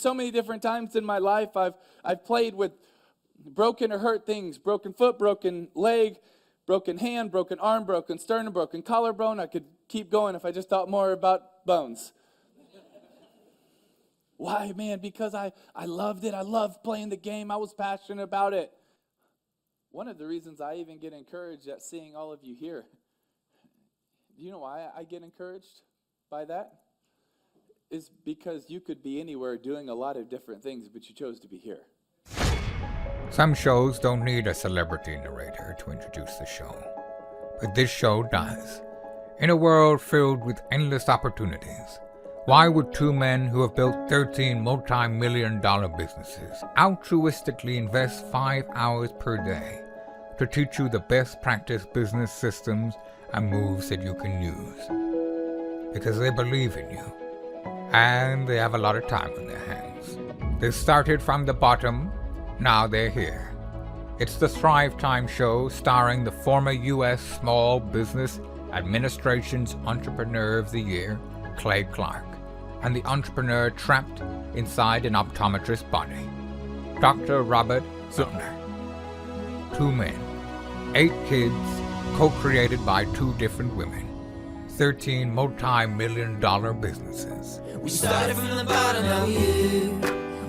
So many different times in my life, I've played with broken or hurt things, broken foot, broken leg, broken hand, broken arm, broken sternum, broken collarbone. I could keep going if I just thought more about bones. Why, man? Because I loved it. I loved playing the game. I was passionate about it. One of the reasons I even get encouraged at seeing all of you here. Do you know why I get encouraged by that? Is because you could be anywhere doing a lot of different things, but you chose to be here. Some shows don't need a celebrity narrator to introduce the show, but this show does. In a world filled with endless opportunities, why would two men who have built 13 multi-million-dollar businesses altruistically invest 5 hours per day to teach you the best practice business systems and moves that you can use? Because they believe in you. And they have a lot of time on their hands. They started from the bottom, now they're here. It's the Thrive Time Show starring the former U.S. Small Business Administration's Entrepreneur of the Year, Clay Clark, and the entrepreneur trapped inside an optometrist's body, Dr. Robert Zuttner. 2 men, 8 kids, co-created by 2 different women, 13 multi-million-dollar businesses. We started from the bottom, now we here.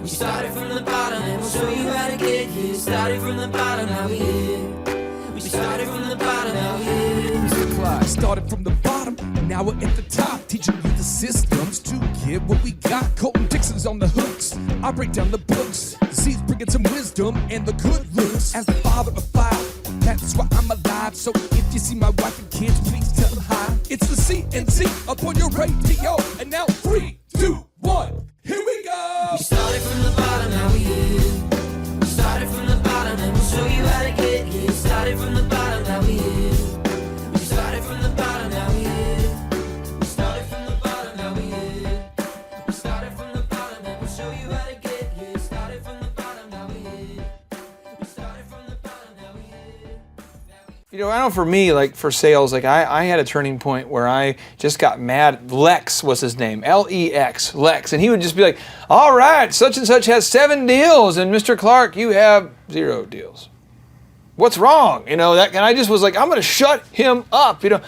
We started from the bottom, and we'll show you how to get here. Started from the bottom, now we here. We started from the bottom, now we here. Mr. Clyde started from the bottom, and now we're at the top, teaching you the systems to get what we got. Colton Dixon's on the hooks, I break down the books. Z's bringing some wisdom and the good looks. As the father of 5, that's why I'm alive. So if you see my wife and kids, please tell them hi. It's the CNC up on your radio, and now 3, 2, 1, here we go. We started from the bottom, now we here. We started from the bottom, and we'll show you how to get here. Started from the bottom, now we here. We started from the bottom, now we here. We started from the bottom, now we here. We started from the bottom, and we'll show you how to get here. Started from the bottom, now we here. We started from the bottom, now we here. You know, I know for me, like for sales, like I had a turning point where I just got mad. Lex was his name, L-E-X, Lex. And he would just be like, all right, such and such has 7 deals, and Mr. Clark, you have 0 deals. What's wrong? You know, and I just was like, I'm going to shut him up, you know.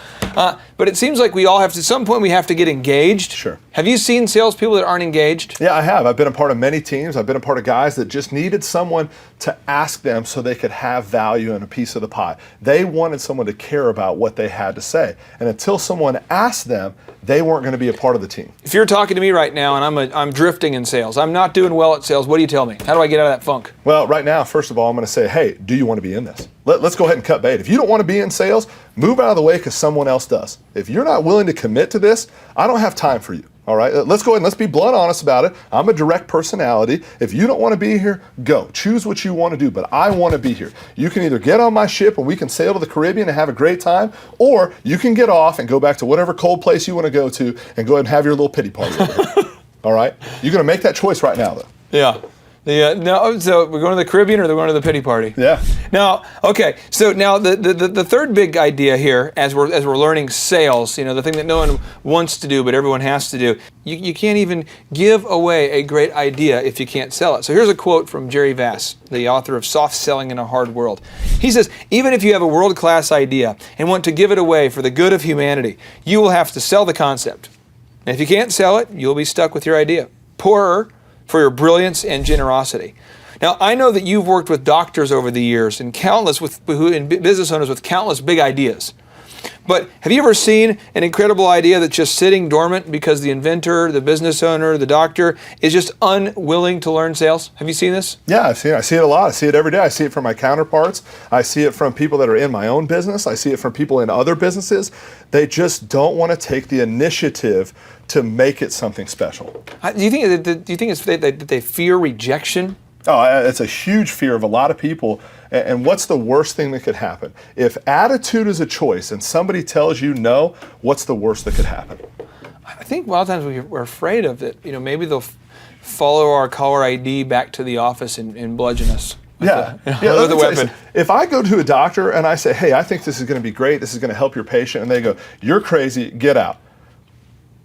But it seems like we all have to, at some point we have to get engaged. Sure. Have you seen salespeople that aren't engaged? Yeah, I have. I've been a part of many teams. I've been a part of guys that just needed someone to ask them so they could have value and a piece of the pie. They wanted someone to care about what they had to say. And until someone asked them, they weren't going to be a part of the team. If you're talking to me right now and I'm drifting in sales, I'm not doing well at sales, what do you tell me? How do I get out of that funk? Well, right now, first of all, I'm going to say, hey, do you want to be in this? Let's go ahead and cut bait. If you don't want to be in sales, move out of the way because someone else does. If you're not willing to commit to this, I don't have time for you. All right, let's go ahead and let's be blunt honest about it. I'm a direct personality. If you don't want to be here, go. Choose what you want to do, but I want to be here. You can either get on my ship and we can sail to the Caribbean and have a great time, or you can get off and go back to whatever cold place you want to go to and go ahead and have your little pity party over here. All right? You're going to make that choice right now, though. Yeah. No, so we're going to the Caribbean or we're going to the pity party? Yeah. Now, okay, so now the third big idea here, as we're learning sales, you know, the thing that no one wants to do but everyone has to do, you can't even give away a great idea if you can't sell it. So here's a quote from Jerry Vass, the author of Soft Selling in a Hard World. He says, even if you have a world-class idea and want to give it away for the good of humanity, you will have to sell the concept. And if you can't sell it, you'll be stuck with your idea. Poorer for your brilliance and generosity. Now, I know that you've worked with doctors over the years and business owners with countless big ideas. But have you ever seen an incredible idea that's just sitting dormant because the inventor, the business owner, the doctor is just unwilling to learn sales? Have you seen this? Yeah, I've seen it. I see it a lot. I see it every day. I see it from my counterparts. I see it from people that are in my own business. I see it from people in other businesses. They just don't want to take the initiative to make it something special. Do you think it's that they fear rejection? Oh, it's a huge fear of a lot of people. And what's the worst thing that could happen? If attitude is a choice and somebody tells you no, what's the worst that could happen? I think a lot of times we're afraid of it. You know, maybe they'll follow our caller ID back to the office and bludgeon us. With a weapon. If I go to a doctor and I say, hey, I think this is going to be great, this is going to help your patient, and they go, you're crazy, get out.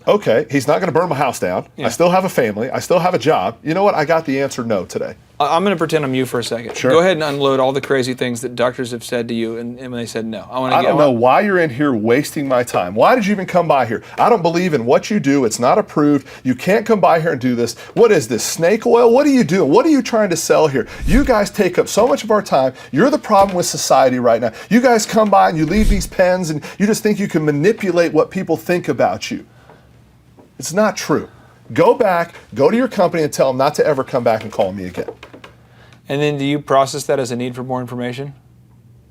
okay, he's not going to burn my house down. Yeah. I still have a family. I still have a job. You know what? I got the answer no today. I'm going to pretend I'm you for a second. Sure. Go ahead and unload all the crazy things that doctors have said to you, and when they said no. I don't know why you're in here wasting my time. Why did you even come by here? I don't believe in what you do. It's not approved. You can't come by here and do this. What is this, snake oil? What are you doing? What are you trying to sell here? You guys take up so much of our time. You're the problem with society right now. You guys come by and you leave these pens and you just think you can manipulate what people think about you. It's not true. Go back, go to your company and tell them not to ever come back and call me again. And then do you process that as a need for more information?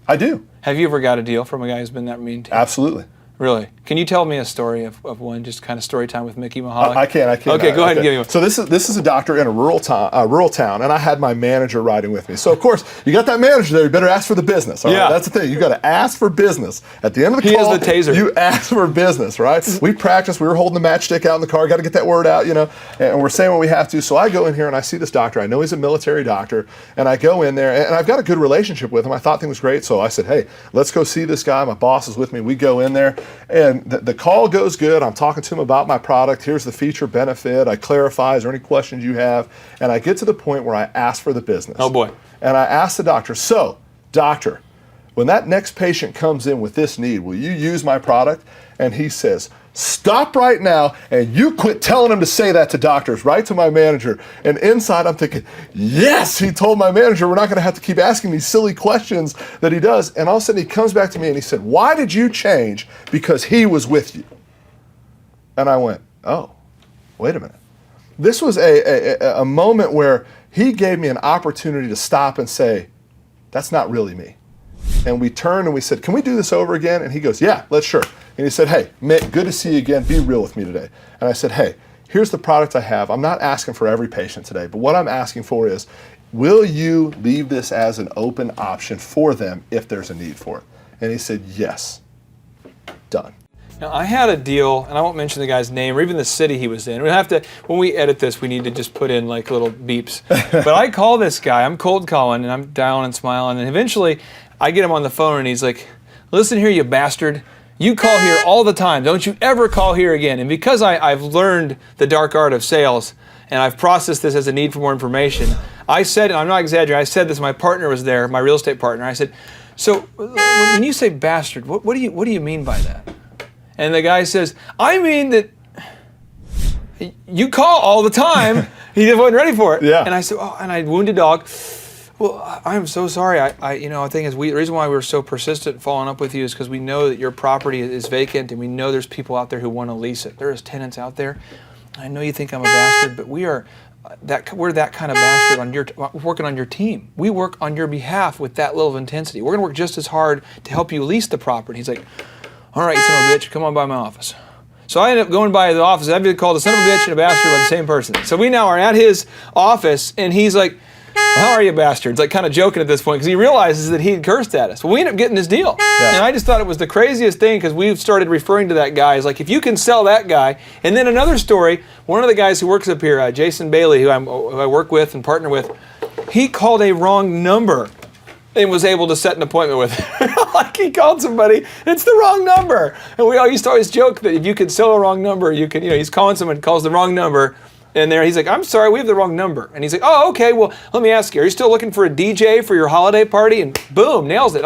I do. Have you ever got a deal from a guy who's been that mean to you? Absolutely. Really? Can you tell me a story of one, just kind of story time with Mickey Michalec? I can. Okay, go ahead and give me one. So this is a doctor in a rural town, and I had my manager riding with me. So of course, you got that manager there. You better ask for the business. All right? Yeah. That's the thing. You got to ask for business at the end of the He call. is the taser. You ask for business, right? We practiced. We were holding the matchstick out in the car. Got to get that word out, and we're saying what we have to. So I go in here and I see this doctor. I know he's a military doctor, and I go in there and I've got a good relationship with him. I thought things was great, so I said, hey, let's go see this guy. My boss is with me. We go in there, and the call goes good. I'm talking to him about my product. Here's the feature benefit. I clarify, is there any questions you have? And I get to the point where I ask for the business. Oh boy. And I ask the doctor, so, doctor, when that next patient comes in with this need, will you use my product? And he says, stop right now and you quit telling him to say that to doctors, right to my manager. And inside I'm thinking, yes, he told my manager we're not going to have to keep asking these silly questions that he does. And all of a sudden he comes back to me and he said, why did you change? Because he was with you. And I went, oh, wait a minute. This was a moment where he gave me an opportunity to stop and say, that's not really me. And we turned and we said, can we do this over again? And he goes, yeah, let's sure. And he said, hey, Mick, good to see you again. Be real with me today. And I said, hey, here's the product I have. I'm not asking for every patient today, but what I'm asking for is, will you leave this as an open option for them if there's a need for it? And he said, yes. Done. Now, I had a deal, and I won't mention the guy's name or even the city he was in. We'll have to, when we edit this, we need to just put in like little beeps. But I call this guy, I'm cold calling, and I'm dialing and smiling, and eventually I get him on the phone, and he's like, listen here, you bastard. You call here all the time. Don't you ever call here again. And because I've learned the dark art of sales, and I've processed this as a need for more information, I said, and I'm not exaggerating, I said this, my partner was there, my real estate partner. I said, so when you say bastard, what do you mean by that? And the guy says, I mean that you call all the time. He just wasn't ready for it. Yeah. And I said, oh, and I wounded dog. Well, I'm so sorry. I think the reason why we're so persistent following up with you is because we know that your property is vacant, and we know there's people out there who want to lease it. There's tenants out there. I know you think I'm a bastard, but we're that kind of bastard working on your team. We work on your behalf with that level of intensity. We're going to work just as hard to help you lease the property. He's like, all right, you son of a bitch, come on by my office. So I ended up going by the office. I've been called a son of a bitch and a bastard by the same person. So we now are at his office, and he's like, well, how are you bastards? Like kind of joking at this point because he realizes that he had cursed at us. Well, we ended up getting this deal. Yeah. And I just thought it was the craziest thing because we've started referring to that guy as like, if you can sell that guy. And then another story, one of the guys who works up here, Jason Bailey, who I work with and partner with, he called a wrong number and was able to set an appointment with him. Like he called somebody, it's the wrong number. And we all used to always joke that if you could sell a wrong number, you could, he's calling someone, calls the wrong number, and there he's like, I'm sorry, we have the wrong number. And he's like, oh, okay, well, let me ask you, are you still looking for a DJ for your holiday party? And boom, nails it.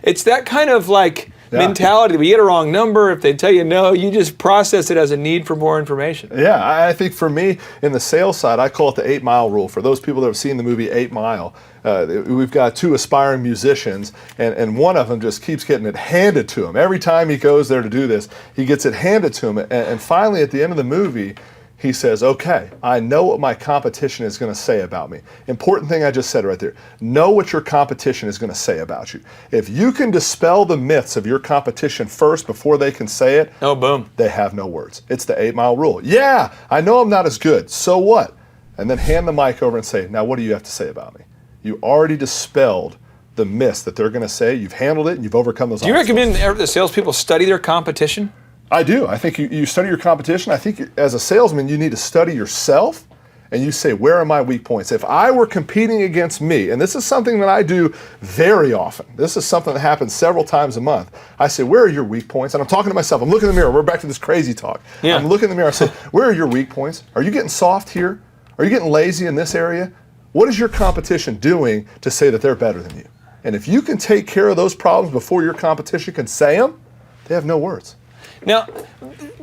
It's that kind of like mentality. We get a wrong number, if they tell you no, you just process it as a need for more information. Yeah, I think for me, in the sales side, I call it the 8 Mile rule. For those people that have seen the movie 8 Mile, we've got 2 aspiring musicians, and one of them just keeps getting it handed to him. Every time he goes there to do this, he gets it handed to him. And finally, at the end of the movie, he says, okay, I know what my competition is going to say about me. Important thing I just said right there. Know what your competition is going to say about you. If you can dispel the myths of your competition first before they can say it, oh, boom, they have no words. It's the 8 Mile rule. Yeah, I know I'm not as good. So what? And then hand the mic over and say, now what do you have to say about me? You already dispelled the myths that they're going to say. You've handled it and you've overcome those obstacles. Do you recommend the salespeople study their competition? I do. I think you study your competition. I think as a salesman, you need to study yourself and you say, where are my weak points? If I were competing against me, and this is something that I do very often, this is something that happens several times a month, I say, where are your weak points? And I'm talking to myself, I'm looking in the mirror, we're back to this crazy talk. Yeah. I'm looking in the mirror, I say, where are your weak points? Are you getting soft here? Are you getting lazy in this area? What is your competition doing to say that they're better than you? And if you can take care of those problems before your competition can say them, they have no words. Now,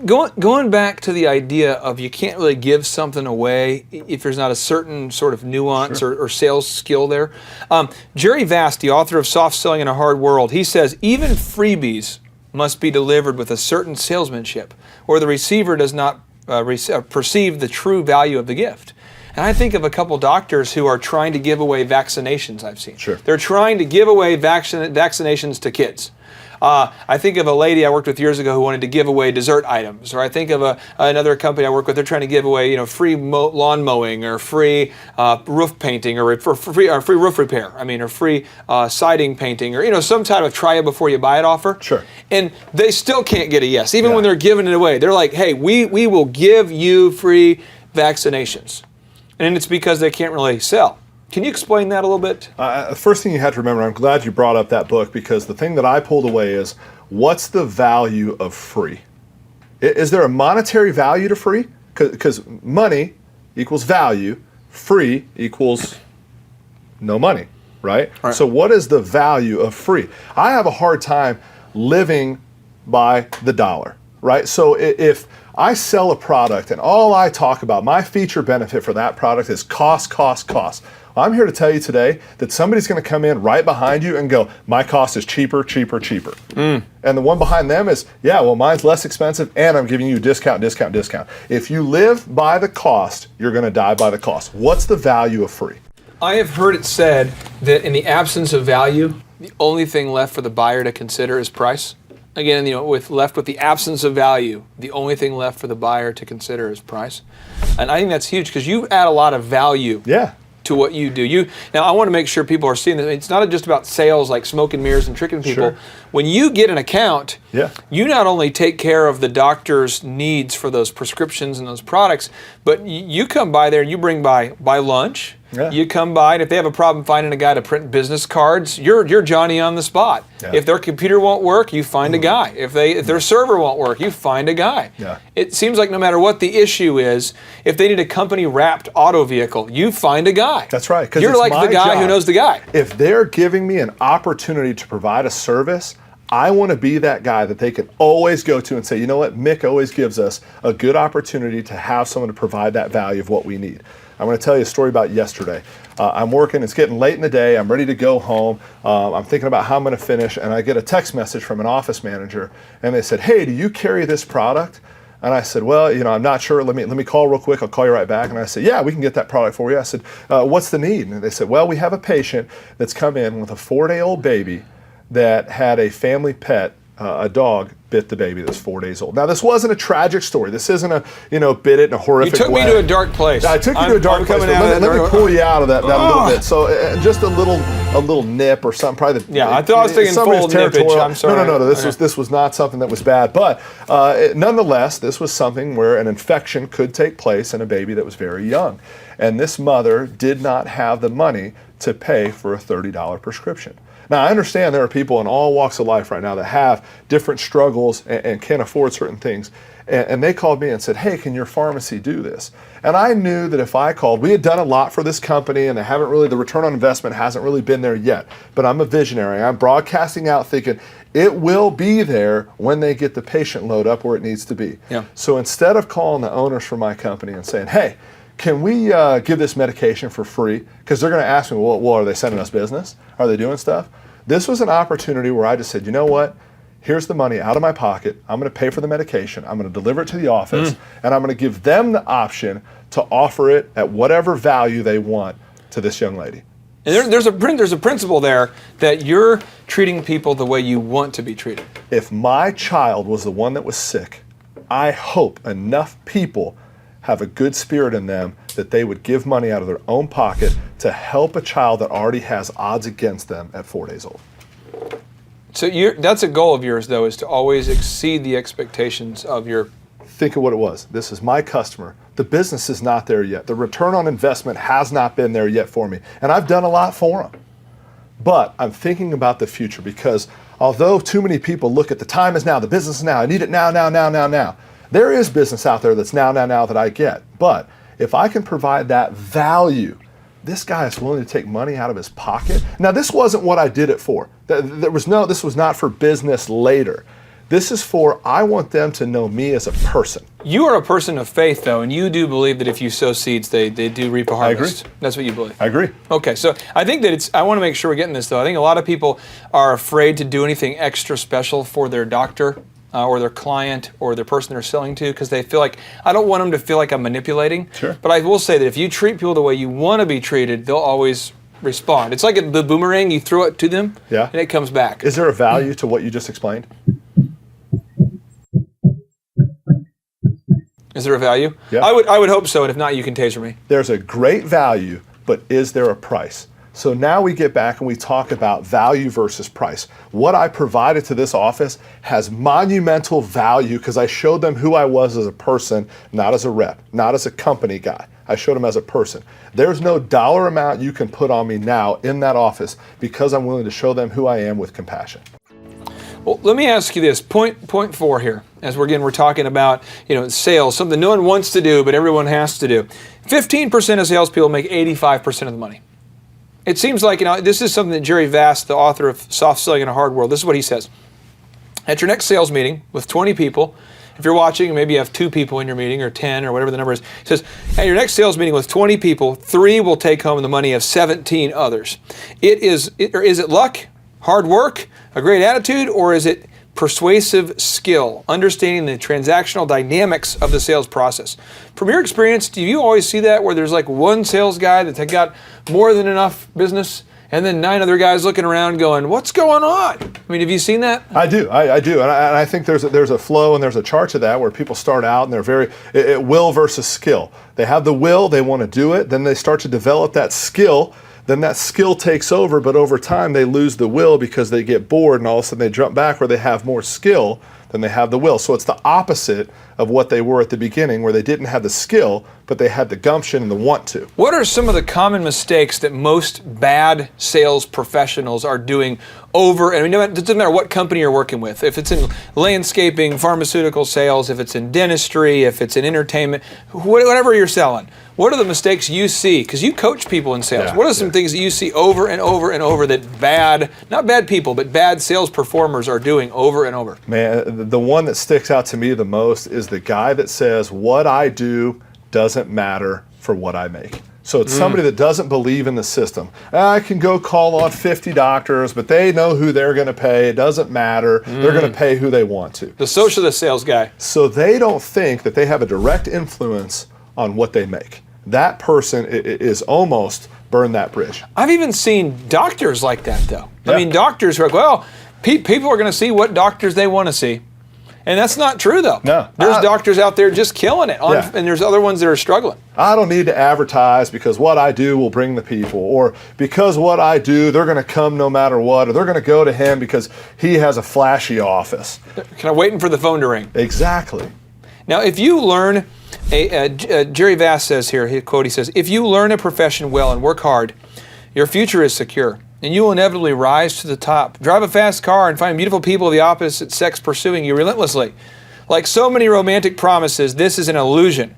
going back to the idea of you can't really give something away if there's not a certain sort of nuance or sales skill there. Jerry Vast, the author of Soft Selling in a Hard World, he says even freebies must be delivered with a certain salesmanship, or the receiver does not perceive the true value of the gift. And I think of a couple doctors who are trying to give away vaccinations I've seen. Sure. They're trying to give away vaccinations to kids. I think of a lady I worked with years ago who wanted to give away dessert items, or I think of another company I work with. They're trying to give away, free lawn mowing, or free roof painting, or free roof repair. Or free siding painting, or some type of try it before you buy it offer. Sure. And they still can't get a yes, even when they're giving it away. They're like, hey, we will give you free vaccinations, and it's because they can't really sell. Can you explain that a little bit? The first thing you have to remember, I'm glad you brought up that book, because the thing that I pulled away is, what's the value of free? Is there a monetary value to free? Because money equals value, free equals no money, right? So what is the value of free? I have a hard time living by the dollar, right? So if I sell a product and all I talk about, my feature benefit for that product is cost, cost, cost. I'm here to tell you today that somebody's going to come in right behind you and go, my cost is cheaper, cheaper, cheaper. And the one behind them is, yeah, well, mine's less expensive and I'm giving you discount, discount, discount. If you live by the cost, you're going to die by the cost. What's the value of free? I have heard it said that in the absence of value, the only thing left for the buyer to consider is price. Again, with the absence of value, the only thing left for the buyer to consider is price. And I think that's huge, because you add a lot of value to what you do. Now, I want to make sure people are seeing that it's not just about sales like smoke and mirrors and tricking people. Sure. When you get an account, you not only take care of the doctor's needs for those prescriptions and those products, but you come by there and you bring by lunch. You come by, and if they have a problem finding a guy to print business cards, you're Johnny on the spot. If their computer won't work, you find a guy. If their server won't work, you find a guy. It seems like no matter what the issue is, if they need a company-wrapped auto vehicle, you find a guy. That's right. 'Cause you're it's like my the guy job. who knows the guy. If they're giving me an opportunity to provide a service, I want to be that guy that they can always go to and say, you know what, Mick always gives us a good opportunity to have someone to provide that value of what we need. I'm going to tell you a story about yesterday. I'm working, it's getting late in the day, I'm ready to go home, I'm thinking about how I'm going to finish, and I get a text message from an office manager, and they said, hey, do you carry this product? And I said, well, I'm not sure, let me call real quick, I'll call you right back. And I said, yeah, we can get that product for you. I said, what's the need? And they said, well, we have a patient that's come in with a 4-day-old baby that had a family pet, a dog, bit the baby that was 4 days old. Now, this wasn't a tragic story. This isn't a, bit it in a horrific way. You took me to a dark place. I took you to a dark place. Let me pull you out of that a little bit. So just a little nip or something. Probably. I thought I was thinking full nippage. I'm sorry. No. This was not something that was bad. But nonetheless, this was something where an infection could take place in a baby that was very young. And this mother did not have the money to pay for a $30 prescription. Now, I understand there are people in all walks of life right now that have different struggles and can't afford certain things. And they called me and said, hey, can your pharmacy do this? And I knew that if I called, we had done a lot for this company, and the return on investment hasn't really been there yet. But I'm a visionary. I'm broadcasting out thinking it will be there when they get the patient load up where it needs to be. So instead of calling the owners from my company and saying, hey, can we give this medication for free? Because they're going to ask me, well, are they sending us business? Are they doing stuff? This was an opportunity where I just said, you know what? Here's the money out of my pocket. I'm going to pay for the medication. I'm going to deliver it to the office, and I'm going to give them the option to offer it at whatever value they want to this young lady. And there's a principle there that you're treating people the way you want to be treated. If my child was the one that was sick, I hope enough people have a good spirit in them that they would give money out of their own pocket to help a child that already has odds against them at 4 days old. So that's a goal of yours, though, is to always exceed the expectations of your think of what it was. This is my customer. The business is not there yet. The return on investment has not been there yet for me. And I've done a lot for them. But I'm thinking about the future, because although too many people look at the time is now, the business is now, I need it now, now, now, now, now. There is business out there that's now, now, now that I get. But if I can provide that value, this guy is willing to take money out of his pocket. Now, this wasn't what I did it for. This was not for business later. This is for, I want them to know me as a person. You are a person of faith, though, and you do believe that if you sow seeds, they do reap a harvest. I agree. That's what you believe. I agree. Okay, so I think that I want to make sure we're getting this, though. I think a lot of people are afraid to do anything extra special for their doctor or their client or their person they're selling to, because they feel like, I don't want them to feel like I'm manipulating. Sure. But I will say that if you treat people the way you want to be treated, they'll always respond. It's like the boomerang, you throw it to them, and it comes back. Is there a value to what you just explained? Is there a value? Yeah. I would hope so, and if not, you can taser me. There's a great value, but is there a price? So now we get back and we talk about value versus price. What I provided to this office has monumental value because I showed them who I was as a person, not as a rep, not as a company guy. I showed them as a person. There's no dollar amount you can put on me now in that office because I'm willing to show them who I am with compassion. Well, let me ask you this, point 4 here, as we're talking about, sales, something no one wants to do, but everyone has to do. 15% of salespeople make 85% of the money. It seems like, this is something that Jerry Vass, the author of Soft Selling in a Hard World, this is what he says. At your next sales meeting with 20 people, if you're watching, maybe you have 2 people in your meeting or 10 or whatever the number is, he says, at your next sales meeting with 20 people, 3 will take home the money of 17 others. Is it luck, hard work, a great attitude, or is it persuasive skill, understanding the transactional dynamics of the sales process? From your experience, do you always see that where there's like one sales guy that's got more than enough business and then 9 other guys looking around going, what's going on? I mean, have you seen that? I do. I do. And I think there's a flow and there's a chart to that where people start out and they're will versus skill. They have the will, they want to do it, then they start to develop that skill. Then that skill takes over, but over time they lose the will because they get bored and all of a sudden they jump back where they have more skill than they have the will. So it's the opposite of what they were at the beginning, where they didn't have the skill, but they had the gumption and the want to. What are some of the common mistakes that most bad sales professionals are doing over, and it doesn't matter what company you're working with, if it's in landscaping, pharmaceutical sales, if it's in dentistry, if it's in entertainment, whatever you're selling. What are the mistakes you see? Because you coach people in sales. What are some things that you see over and over and over that not bad people, but bad sales performers are doing over and over? Man, the one that sticks out to me the most is the guy that says, what I do doesn't matter for what I make. So it's somebody that doesn't believe in the system. I can go call on 50 doctors, but they know who they're going to pay. It doesn't matter. They're going to pay who they want to. The socialist sales guy. So they don't think that they have a direct influence on what they make. That person is almost burned that bridge. I've even seen doctors like that, though. Yeah. I mean, doctors who are like, well, people are going to see what doctors they want to see. And that's not true, though. No. There's doctors out there just killing it, and there's other ones that are struggling. I don't need to advertise because what I do will bring the people, or because what I do, they're going to come no matter what, or they're going to go to him because he has a flashy office. Kind of waiting for the phone to ring. Exactly. Now, if you learn, Jerry Vass says here, his quote, he says, if you learn a profession well and work hard, your future is secure, and you will inevitably rise to the top. Drive a fast car and find beautiful people of the opposite sex pursuing you relentlessly. Like so many romantic promises, this is an illusion.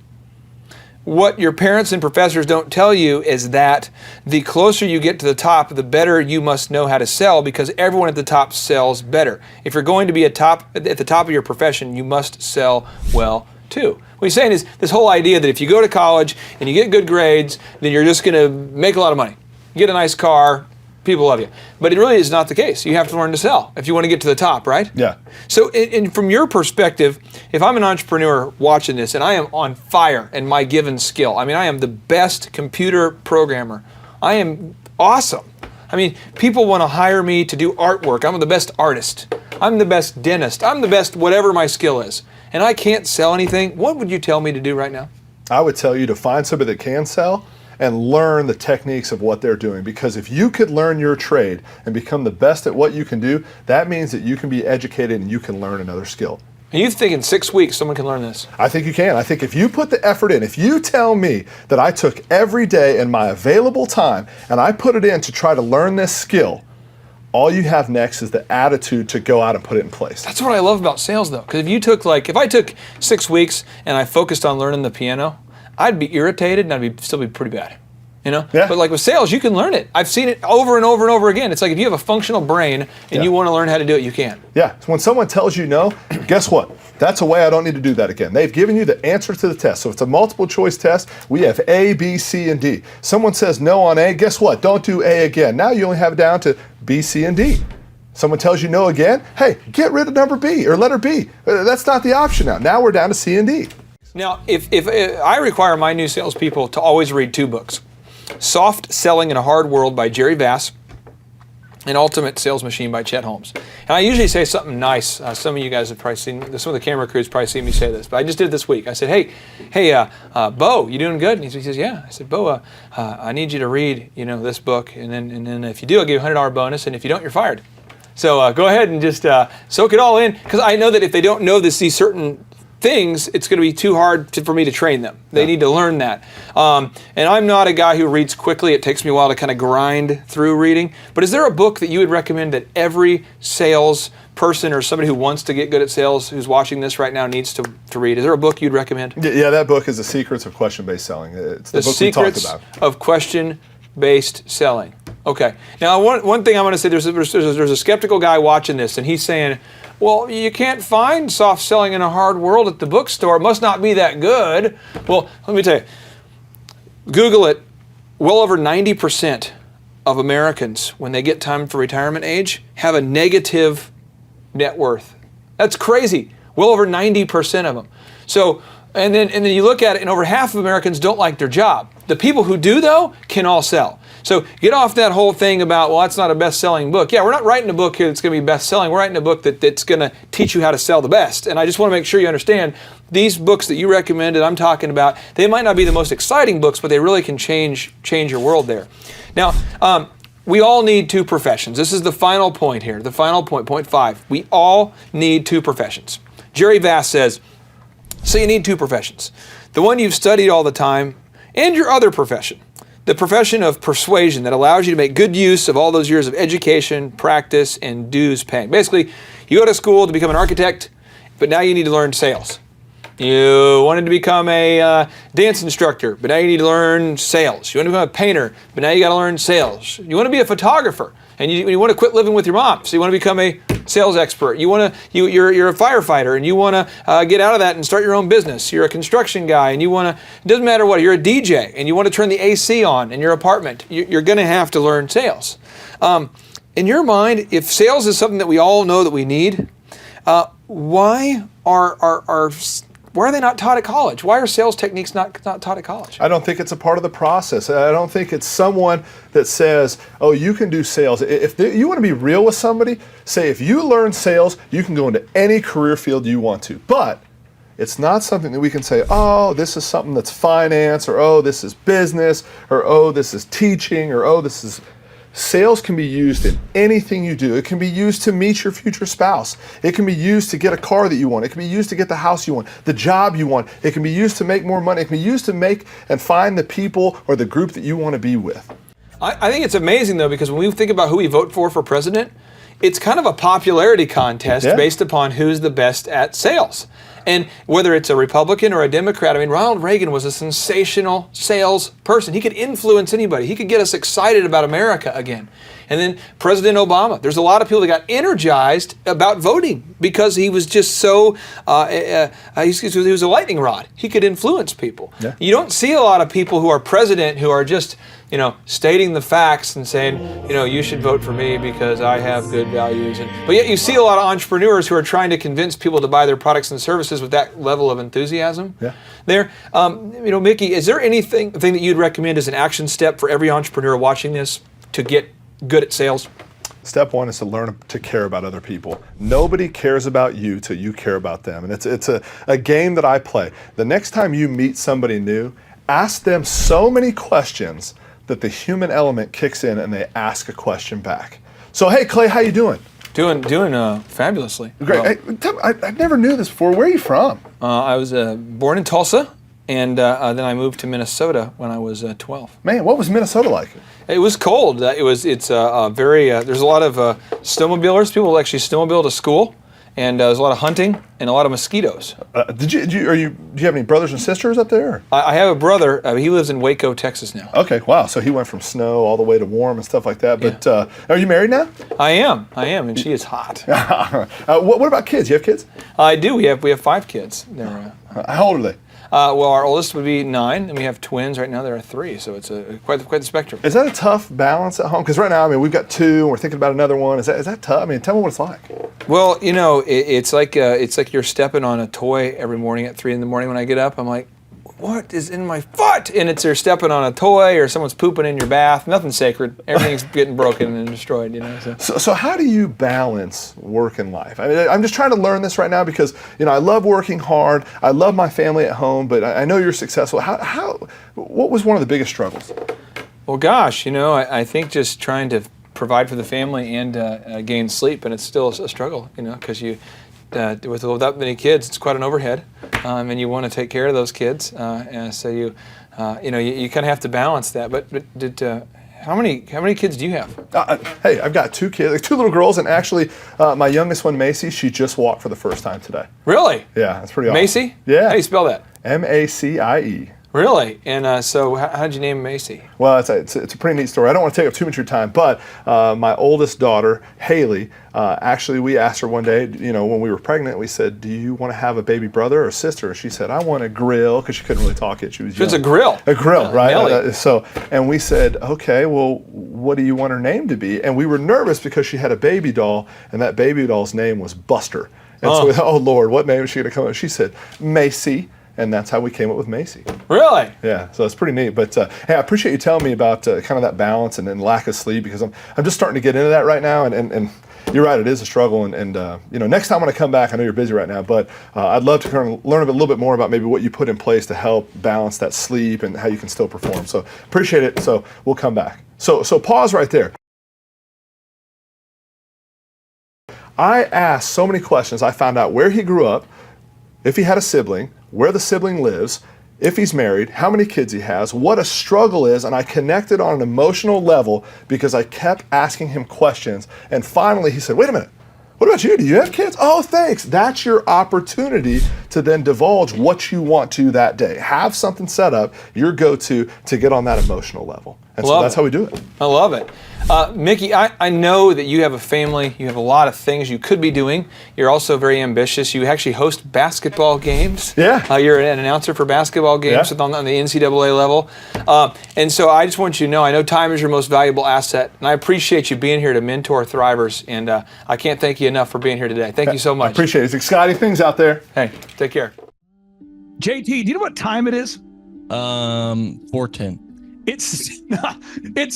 What your parents and professors don't tell you is that the closer you get to the top, the better you must know how to sell, because everyone at the top sells better. If you're going to be at the top of your profession, you must sell well too. What he's saying is this whole idea that if you go to college and you get good grades, then you're just going to make a lot of money. Get a nice car, people love you. But it really is not the case. You have to learn to sell if you want to get to the top, right? Yeah. So from your perspective, if I'm an entrepreneur watching this and I am on fire in my given skill, I mean, I am the best computer programmer. I am awesome. I mean, people want to hire me to do artwork. I'm the best artist. I'm the best dentist. I'm the best whatever my skill is. And I can't sell anything. What would you tell me to do right now? I would tell you to find somebody that can sell and learn the techniques of what they're doing. Because if you could learn your trade and become the best at what you can do, that means that you can be educated and you can learn another skill. And you think in 6 weeks someone can learn this? I think you can. I think if you put the effort in, if you tell me that I took every day in my available time and I put it in to try to learn this skill, all you have next is the attitude to go out and put it in place. That's what I love about sales, though. Because if I took 6 weeks and I focused on learning the piano, I'd be irritated and I'd still be pretty bad. Yeah. But like with sales, you can learn it. I've seen it over and over and over again. It's like if you have a functional brain and you want to learn how to do it, you can. Yeah. So when someone tells you no, guess what? That's a way I don't need to do that again. They've given you the answer to the test. So it's a multiple choice test. We have A, B, C, and D. Someone says no on A, guess what? Don't do A again. Now you only have it down to B, C, and D. Someone tells you no again, hey, get rid of number B or letter B. That's not the option now. Now we're down to C and D. Now, if I require my new salespeople to always read 2 books. Soft Selling in a Hard World by Jerry Bass and Ultimate Sales Machine by Chet Holmes. And I usually say something nice. Some of you guys have probably seen, some of the camera crews probably seen me say this, but I just did it this week. I said, hey, Bo, you doing good? And he says, yeah. I said, Bo, I need you to read, this book, and then if you do, I'll give you a $100 bonus, and if you don't, you're fired. So go ahead and just soak it all in, because I know that if they don't know these certain things, it's going to be too hard for me to train them. They need to learn that. And I'm not a guy who reads quickly. It takes me a while to kind of grind through reading. But is there a book that you would recommend that every sales person or somebody who wants to get good at sales who's watching this right now needs to read? Is there a book you'd recommend? Yeah, that book is The Secrets of Question-Based Selling. It's the book we talked about. Of Question-Based Selling. Okay. Now, one thing I'm going to say, there's a skeptical guy watching this, and he's saying, well, you can't find Soft Selling in a Hard World at the bookstore. It must not be that good. Well, let me tell you. Google it. Well over 90% of Americans, when they get time for retirement age, have a negative net worth. That's crazy. Well over 90% of them. So, and then you look at it, and over half of Americans don't like their job. The people who do, though, can all sell. So get off that whole thing about, well, that's not a best-selling book. Yeah, we're not writing a book here that's going to be best-selling. We're writing a book that's going to teach you how to sell the best. And I just want to make sure you understand these books that you recommended, I'm talking about, they might not be the most exciting books, but they really can change your world there. Now, we all need 2 professions. This is the final point here, the final point, point 5. We all need 2 professions. Jerry Bass says, so you need 2 professions. The one you've studied all the time and your other profession. The profession of persuasion that allows you to make good use of all those years of education, practice, and dues paying. Basically, you go to school to become an architect, but now you need to learn sales. You wanted to become a dance instructor, but now you need to learn sales. You want to become a painter, but now you got to learn sales. You want to be a photographer, and you want to quit living with your mom, so you want to become a sales expert. You're a firefighter, and you want to get out of that and start your own business. You're a construction guy, and it doesn't matter what, you're a DJ, and you want to turn the AC on in your apartment. You're going to have to learn sales. In your mind, if sales is something that we all know that we need, why are they not taught at college? Why are sales techniques not taught at college? I don't think it's a part of the process. I don't think it's someone that says, oh, you can do sales. If you want to be real with somebody, say if you learn sales, you can go into any career field you want to. But it's not something that we can say, oh, this is something that's finance, or oh, this is business, or oh, this is teaching, or oh, this is... Sales can be used in anything you do. It can be used to meet your future spouse. It can be used to get a car that you want. It can be used to get the house you want, the job you want. It can be used to make more money. It can be used to make and find the people or the group that you want to be with. I think it's amazing, though, because when we think about who we vote for president, it's kind of a popularity contest based upon who's the best at sales. And whether it's a Republican or a Democrat, I mean, Ronald Reagan was a sensational sales person. He could influence anybody. He could get us excited about America again. And then President Obama, there's a lot of people that got energized about voting because he was just so, he was a lightning rod. He could influence people. Yeah. You don't see a lot of people who are president who are just, stating the facts and saying, you should vote for me because I have good values. But yet you see a lot of entrepreneurs who are trying to convince people to buy their products and services with that level of enthusiasm. Yeah. There, Mickey, is there anything that you'd recommend as an action step for every entrepreneur watching this to get good at sales? Step 1 is to learn to care about other people. Nobody cares about you till you care about them. And it's a game that I play. The next time you meet somebody new, ask them so many questions that the human element kicks in and they ask a question back. So, hey, Clay, how you doing? Doing fabulously. Great. Well, Hey, I never knew this before. Where are you from? I was born in Tulsa, and then I moved to Minnesota when I was 12. Man, what was Minnesota like? It was cold. It's very. There's a lot of snowmobilers. People actually snowmobile to school, and there's a lot of hunting and a lot of mosquitoes. Do you have any brothers and sisters up there? I have a brother. He lives in Waco, Texas now. Okay, wow. So he went from snow all the way to warm and stuff like that. But are you married now? I am, and she is hot. What about kids? You have kids? I do. We have 5 kids. They're, How old are they? well, our oldest would be 9, and we have twins right now. There are 3, so it's quite the spectrum. Is that a tough balance at home? Because right now, I mean, we've got 2, and we're thinking about another one. Is that tough? I mean, tell me what it's like. Well, it's like you're stepping on a toy every morning at 3 in the morning when I get up. I'm like, what is in my foot? And it's you're stepping on a toy or someone's pooping in your bath. Nothing's sacred. Everything's getting broken and destroyed. So how do you balance work and life? I mean, I'm just trying to learn this right now because I love working hard. I love my family at home, but I know you're successful. What was one of the biggest struggles? Well, gosh, I think just trying to provide for the family and gain sleep, and it's still a struggle, because without many kids, it's quite an overhead, and you want to take care of those kids, and so you kind of have to balance that. But how many kids do you have? Hey, I've got 2 kids, 2 little girls, and actually, my youngest one, Macy, she just walked for the first time today. Really? Yeah, that's pretty awesome. Macy? Yeah. How do you spell that? Macie. Really? And so how did you name Macy? Well, it's a pretty neat story. I don't want to take up too much of your time, but my oldest daughter, Haley, actually we asked her one day, when we were pregnant, we said, do you want to have a baby brother or sister? She said, I want a grill, because she couldn't really talk yet. She was young. It's a grill. A grill, right? Nelly. And we said, okay, well, what do you want her name to be? And we were nervous because she had a baby doll, and that baby doll's name was Buster. And so we thought, oh Lord, what name is she going to come up with? She said, Macy. And that's how we came up with Macy. Really? Yeah, so it's pretty neat. But hey, I appreciate you telling me about kind of that balance and lack of sleep, because I'm just starting to get into that right now. And you're right, it is a struggle. And next time when I come back, I know you're busy right now, but I'd love to kind of learn a little bit more about maybe what you put in place to help balance that sleep and how you can still perform. So appreciate it. So we'll come back. So pause right there. I asked so many questions. I found out where he grew up, if he had a sibling, where the sibling lives, if he's married, how many kids he has, what a struggle is, and I connected on an emotional level because I kept asking him questions. And finally he said, wait a minute, what about you? Do you have kids? Oh, thanks. That's your opportunity to then divulge what you want to that day. Have something set up, your go-to, to get on that emotional level. And so that's how we do it. I love it. Mickey, I know that you have a family. You have a lot of things you could be doing. You're also very ambitious. You actually host basketball games. Yeah. You're an announcer for basketball games on the NCAA level. And so I just want you to know, I know time is your most valuable asset, and I appreciate you being here to mentor Thrivers, and I can't thank you enough for being here today. Thank you so much. I appreciate it. It's exciting things out there. Hey, take care. JT, do you know what time it is? 4:10. It's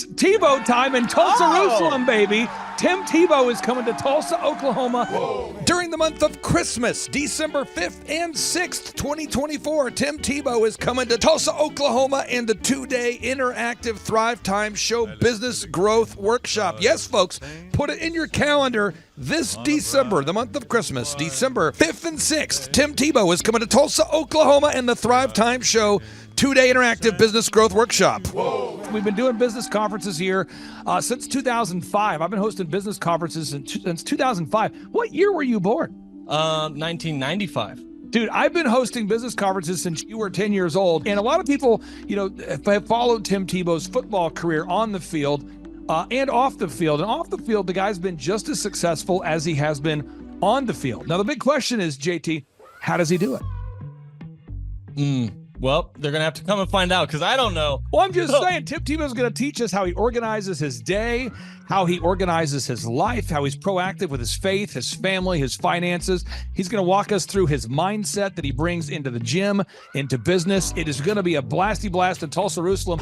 Tebow time in Tulsa, Jerusalem, baby. Tim Tebow is coming to Tulsa, Oklahoma. During the month of Christmas, December 5th and 6th, 2024, Tim Tebow is coming to Tulsa, Oklahoma in the 2-day interactive Thrive Time Show Business Growth Workshop. Yes, folks, put it in your calendar. This December, the month of Christmas, December 5th and 6th, Tim Tebow is coming to Tulsa, Oklahoma in the Thrive Time Show 2-day interactive business growth workshop. Whoa. We've been doing business conferences here since 2005. I've been hosting business conferences since 2005. What year were you born? 1995. Dude, I've been hosting business conferences since you were 10 years old. And a lot of people, have followed Tim Tebow's football career on the field and off the field. And off the field, the guy's been just as successful as he has been on the field. Now, the big question is, JT, how does he do it? Well, they're going to have to come and find out, because I don't know. Well, I'm just saying, Tim Tebow's going to teach us how he organizes his day, how he organizes his life, how he's proactive with his faith, his family, his finances. He's going to walk us through his mindset that he brings into the gym, into business. It is going to be a blasty blast in Tulsa, Jerusalem.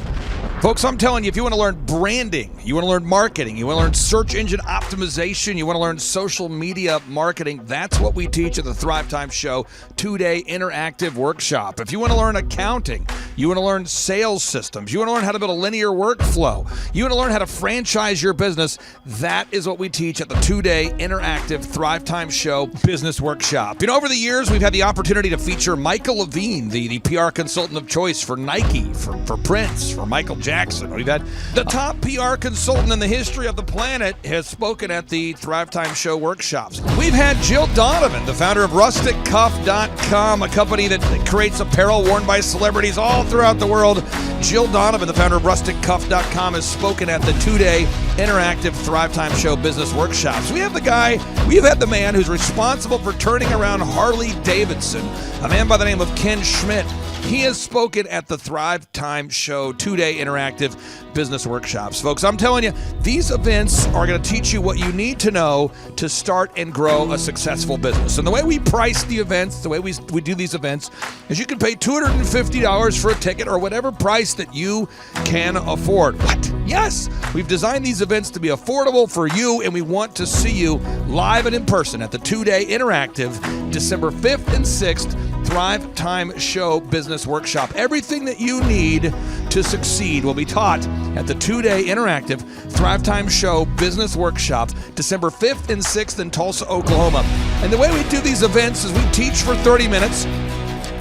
Folks, I'm telling you, if you want to learn branding, you want to learn marketing, you want to learn search engine optimization, you want to learn social media marketing, that's what we teach at the Thrive Time Show 2-day interactive workshop. If you want to learn a accounting. You want to learn sales systems. You want to learn how to build a linear workflow. You want to learn how to franchise your business. That is what we teach at the 2-day interactive Thrive Time Show Business Workshop. Over the years, we've had the opportunity to feature Michael Levine, the PR consultant of choice for Nike, for Prince, for Michael Jackson. We've had the top PR consultant in the history of the planet has spoken at the Thrive Time Show workshops. We've had Jill Donovan, the founder of RusticCuff.com, a company that creates apparel worn by celebrities all throughout the world. Jill Donovan, the founder of RusticCuff.com, has spoken at the 2-day interactive Thrive Time Show Business Workshops. We have had the man who's responsible for turning around Harley Davidson, a man by the name of Ken Schmidt. He has spoken at the Thrive Time Show 2-day interactive business workshops. Folks, I'm telling you, these events are going to teach you what you need to know to start and grow a successful business. And the way we price the events, the way we do these events, is you can pay $250 for a ticket or whatever price that you can afford. What? Yes, we've designed these events to be affordable for you, and we want to see you live and in person at the 2-day interactive December 5th and 6th Thrive Time Show Business Workshop. Everything that you need to succeed will be taught at the 2-day interactive Thrive Time Show Business Workshop, December 5th and 6th in Tulsa, Oklahoma. And the way we do these events is we teach for 30 minutes,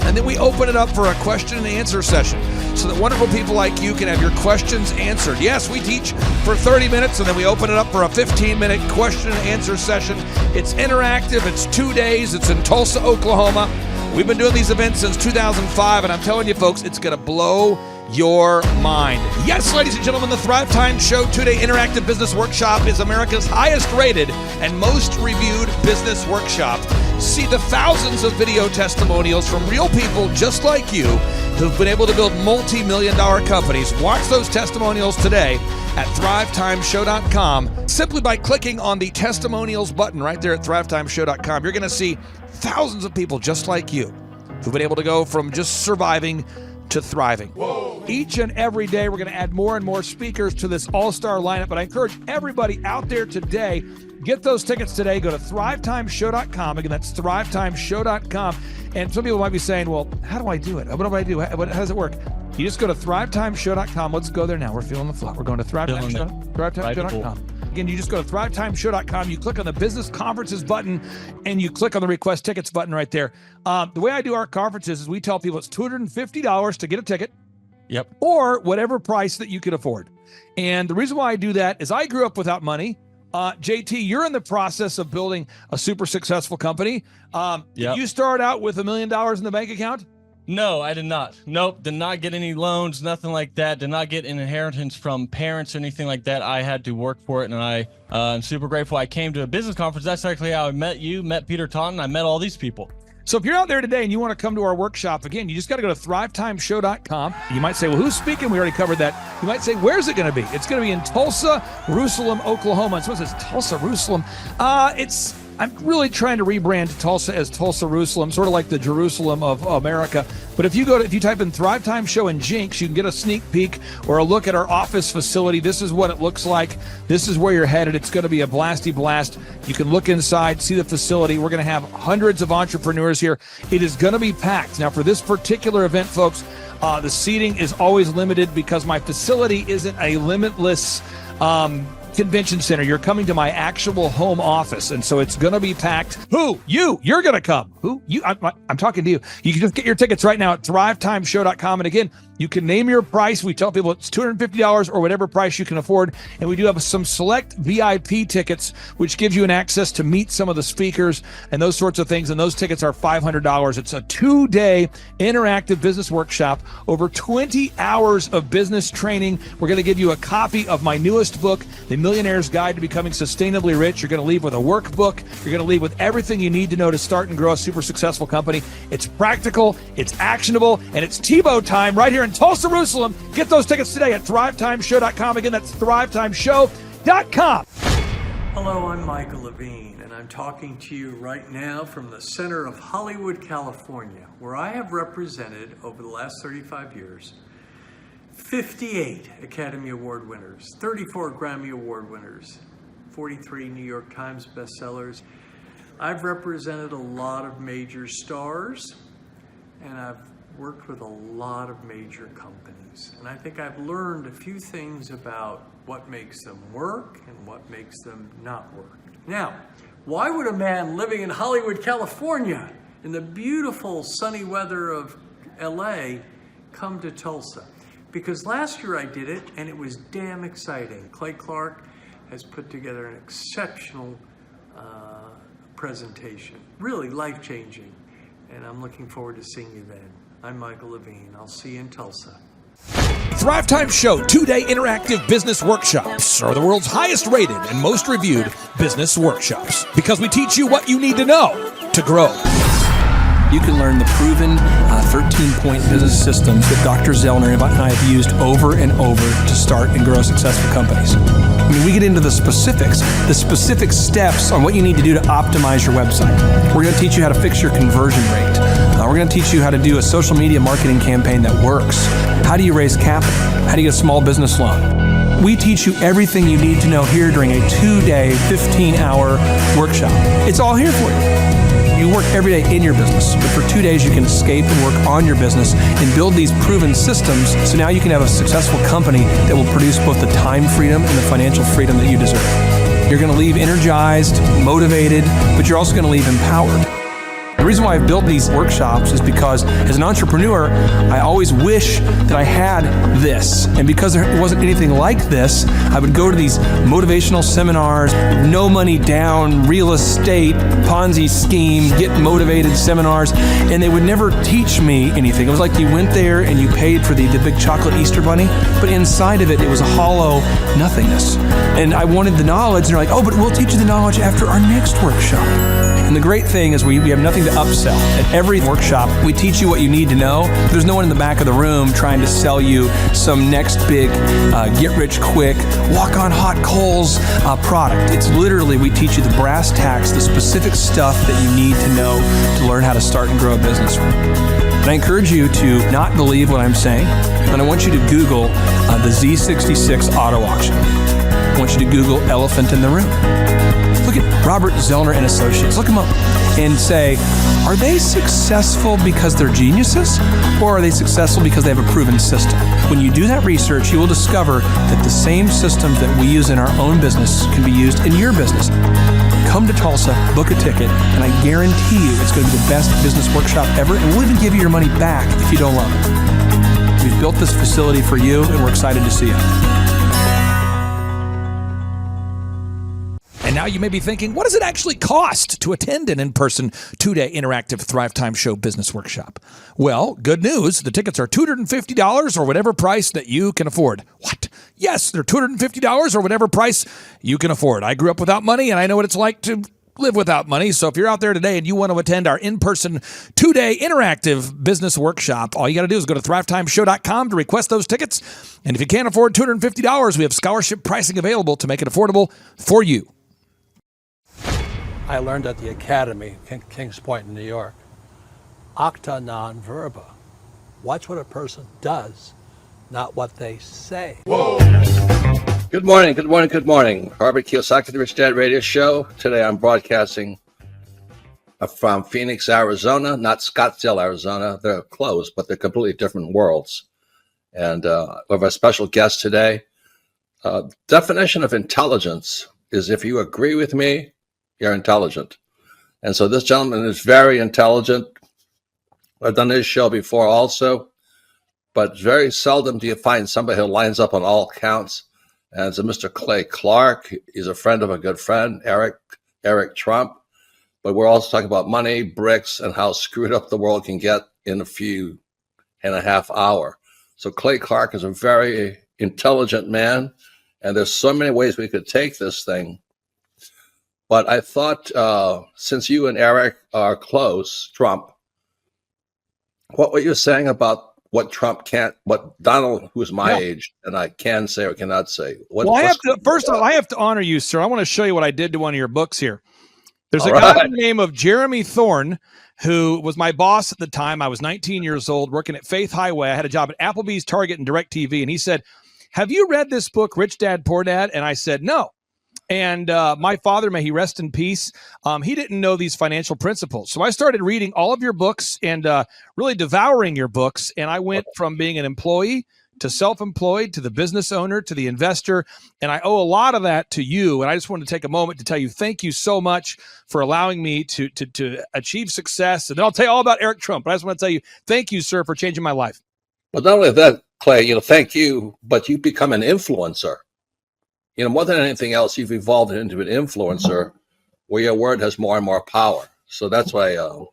and then we open it up for a question and answer session so that wonderful people like you can have your questions answered. Yes, we teach for 30 minutes, and then we open it up for a 15-minute question and answer session. It's interactive. It's 2 days. It's in Tulsa, Oklahoma. We've been doing these events since 2005, and I'm telling you, folks, it's going to blow your mind. Yes, ladies and gentlemen, the Thrive Time Show 2-day interactive business workshop is America's highest rated and most reviewed business workshop. See the thousands of video testimonials from real people just like you who've been able to build multi-million-dollar companies. Watch those testimonials today at thrivetimeshow.com. Simply by clicking on the testimonials button right there at thrivetimeshow.com, you're going to see thousands of people just like you who've been able to go from just surviving to thriving. Whoa. Each and every day, we're going to add more and more speakers to this all-star lineup, but I encourage everybody out there today, get those tickets today. Go to thrivetimeshow.com. Again, that's thrivetimeshow.com. And some people might be saying, well, how do I do it? What do I do? How does it work? You just go to thrivetimeshow.com. Let's go there now. We're feeling the flow. We're going to thrivetimeshow.com. Again, you just go to thrivetimeshow.com. You click on the business conferences button, and you click on the request tickets button right there. The way I do our conferences is we tell people it's $250 to get a ticket. Yep. Or whatever price that you can afford. And the reason why I do that is I grew up without money. JT, you're in the process of building a super successful company. Did you start out with $1 million in the bank account? No, I did not. Nope, did not get any loans, nothing like that. Did not get an inheritance from parents or anything like that. I had to work for it, and I'm super grateful. I came to a business conference. That's actually how I met you, met Peter Taunton. I met all these people. So if you're out there today and you want to come to our workshop, again, you just got to go to thrivetimeshow.com. You might say, well, who's speaking? We already covered that. You might say, where's it going to be? It's going to be in Tulsa, Jerusalem, Oklahoma. And so it says Tulsa, Jerusalem. I'm really trying to rebrand Tulsa as Tulsa, Jerusalem, sort of like the Jerusalem of America. But if you type in Thrive Time Show and Jinx, you can get a sneak peek or a look at our office facility. This is what it looks like. This is where you're headed. It's going to be a blasty blast. You can look inside, see the facility. We're going to have hundreds of entrepreneurs here. It is going to be packed. Now, for this particular event, folks, the seating is always limited because my facility isn't a limitless convention center. You're coming to my actual home office, and so it's going to be packed. Who? You're going to come. Who? You? I'm talking to you. You can just get your tickets right now at thrivetimeshow.com. And again, you can name your price. We tell people it's $250 or whatever price you can afford. And we do have some select VIP tickets, which gives you an access to meet some of the speakers and those sorts of things. And those tickets are $500. It's a 2-day interactive business workshop, over 20 hours of business training. We're going to give you a copy of my newest book, The Millionaire's Guide to Becoming Sustainably Rich. You're going to leave with a workbook. You're going to leave with everything you need to know to start and grow a super successful company. It's practical, it's actionable, and it's Tebow time right here in Tulsa, Jerusalem. Get those tickets today at thrivetimeshow.com. Again, that's thrivetimeshow.com. Hello, I'm Michael Levine, and I'm talking to you right now from the center of Hollywood, California, where I have represented over the last 35 years 58 Academy Award winners, 34 Grammy Award winners, 43 New York Times bestsellers. I've represented a lot of major stars, and I've worked with a lot of major companies, and I think I've learned a few things about what makes them work and what makes them not work. Now, why would a man living in Hollywood, California, in the beautiful sunny weather of LA, come to Tulsa? Because last year I did it, and it was damn exciting. Clay Clark has put together an exceptional presentation, really life-changing, and I'm looking forward to seeing you then. I'm Michael Levine. I'll see you in Tulsa. Thrive Time Show 2-day interactive business workshops are the world's highest rated and most reviewed business workshops because we teach you what you need to know to grow. You can learn the proven 13-point business systems that Dr. Zellner and I have used over and over to start and grow successful companies. I mean, we get into the specific steps on what you need to do to optimize your website. We're going to teach you how to fix your conversion rate. We're going to teach you how to do a social media marketing campaign that works. How do you raise capital? How do you get a small business loan? We teach you everything you need to know here during a 2-day, 15-hour workshop. It's all here for you. You work every day in your business, but for 2 days you can escape and work on your business and build these proven systems so now you can have a successful company that will produce both the time freedom and the financial freedom that you deserve. You're going to leave energized, motivated, but you're also going to leave empowered. The reason why I've built these workshops is because as an entrepreneur, I always wish that I had this. And because there wasn't anything like this, I would go to these motivational seminars, no money down, real estate, Ponzi scheme, get motivated seminars, and they would never teach me anything. It was like you went there and you paid for the big chocolate Easter bunny, but inside of it, it was a hollow nothingness. And I wanted the knowledge, and they're like, oh, but we'll teach you the knowledge after our next workshop. And the great thing is we have nothing to upsell. At every workshop, we teach you what you need to know. There's no one in the back of the room trying to sell you some next big get-rich-quick, walk-on-hot coals product. It's literally, we teach you the brass tacks, the specific stuff that you need to know to learn how to start and grow a business. And I encourage you to not believe what I'm saying, and I want you to Google the Z66 auto auction. I want you to Google elephant in the room. Look at Robert Zellner and Associates. Look them up and say, are they successful because they're geniuses, or are they successful because they have a proven system? When you do that research, you will discover that the same systems that we use in our own business can be used in your business. Come to Tulsa, book a ticket, and I guarantee you it's going to be the best business workshop ever, and we'll even give you your money back if you don't love it. We've built this facility for you, and we're excited to see you. And now you may be thinking, what does it actually cost to attend an in-person 2-day interactive Thrive Time Show business workshop? Well, good news. The tickets are $250 or whatever price that you can afford. What? Yes, they're $250 or whatever price you can afford. I grew up without money, and I know what it's like to live without money. So if you're out there today and you want to attend our in-person 2-day interactive business workshop, all you got to do is go to thrivetimeshow.com to request those tickets. And if you can't afford $250, we have scholarship pricing available to make it affordable for you. I learned at the Academy, Kings Point in New York, acta non verba. Watch what a person does, not what they say. Whoa. Good morning, good morning, good morning. Robert Kiyosaki, the Rich Dad Radio Show. Today I'm broadcasting from Phoenix, Arizona, not Scottsdale, Arizona. They're close, but they're completely different worlds. And we have a special guest today. Definition of intelligence is if you agree with me, you're intelligent. And so this gentleman is very intelligent. I've done this show before also, but very seldom do you find somebody who lines up on all counts. And it's a Mr. Clay Clark. He's a friend of a good friend, Eric Trump. But we're also talking about money, bricks, and how screwed up the world can get in a few and a half hour. So Clay Clark is a very intelligent man, and there's so many ways we could take this thing. But I thought, since you and Eric are close, Trump, what were you saying about what Trump can't, what Donald, who's my age, and I can say or cannot say? First of all, I have to honor you, sir. I want to show you what I did to one of your books here. There's a guy by the name of Jeremy Thorne, who was my boss at the time. I was 19 years old, working at Faith Highway. I had a job at Applebee's, Target, and DirecTV. And he said, have you read this book, Rich Dad, Poor Dad? And I said, no. And my father, may he rest in peace, he didn't know these financial principles. So I started reading all of your books and really devouring your books. And I went from being an employee to self-employed, to the business owner, to the investor. And I owe a lot of that to you. And I just wanted to take a moment to tell you, thank you so much for allowing me to achieve success. And then I'll tell you all about Eric Trump. But I just want to tell you, thank you, sir, for changing my life. But not only that, Clay, thank you, but you become an influencer. More than anything else, you've evolved into an influencer where your word has more and more power. So that's why I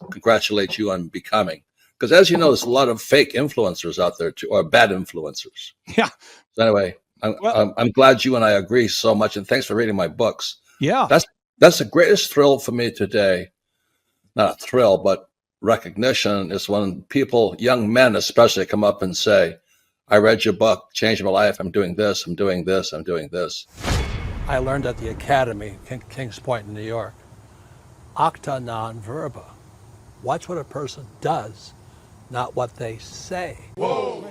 congratulate you on becoming. Because as you know, there's a lot of fake influencers out there too, or bad influencers. Yeah. So anyway, I'm glad you and I agree so much, and thanks for reading my books. Yeah. That's the greatest thrill for me today. Not a thrill, but recognition is when people, young men especially, come up and say, I read your book, changed my life. I'm doing this, I'm doing this, I'm doing this. I learned at the Academy, Kings Point in New York, acta non verba. Watch what a person does, not what they say. Whoa.